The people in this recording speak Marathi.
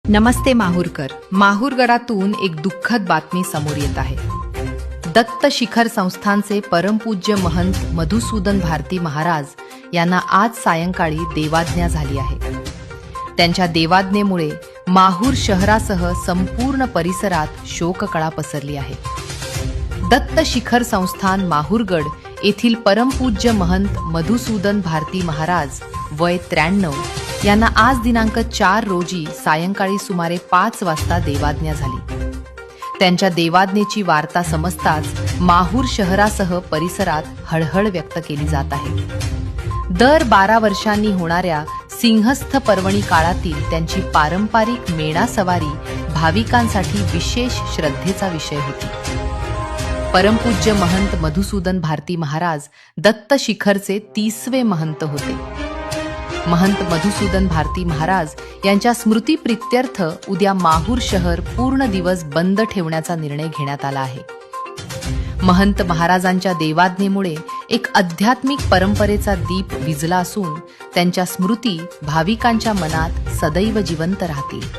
नमस्ते माहूरकर. माहूरगडातून एक दुःखद बातमी समोर येत आहे. दत्त शिखर संस्थानचे परमपूज्य महंत मधुसूदन भारती महाराज यांना आज सायंकाळी देवाज्ञा झाली आहे. त्यांच्या देवाज्ञेमुळे माहूर शहरासह संपूर्ण परिसरात शोककळा पसरली आहे. दत्त शिखर संस्थान माहूरगड येथील परमपूज्य महंत मधुसूदन भारती महाराज वय 93 यांना आज दिनांक 4 रोजी सायंकाळी सुमारे 5 वाजता देवाज्ञा झाली. त्यांच्या देवाज्ञेची वार्ता समजताच माहूर शहरासह परिसरात हळहळ व्यक्त केली जात आहे. दर 12 वर्षांनी होणाऱ्या सिंहस्थ पर्वणी काळातील त्यांची पारंपरिक मेणा सवारी भाविकांसाठी विशेष श्रद्धेचा विषय होती. परमपूज्य महंत मधुसूदन भारती महाराज दत्त शिखरचे 30वे महंत होते. महंत मधुसूदन भारती महाराज यांच्या स्मृतिप्रित्यर्थ उद्या माहूर शहर पूर्ण दिवस बंद ठेवण्याचा निर्णय घेण्यात आला आहे. महंत महाराजांच्या देवाज्ञेमुळे एक आध्यात्मिक परंपरेचा दीप विझला असून त्यांच्या स्मृती भाविकांच्या मनात सदैव जिवंत राहतील.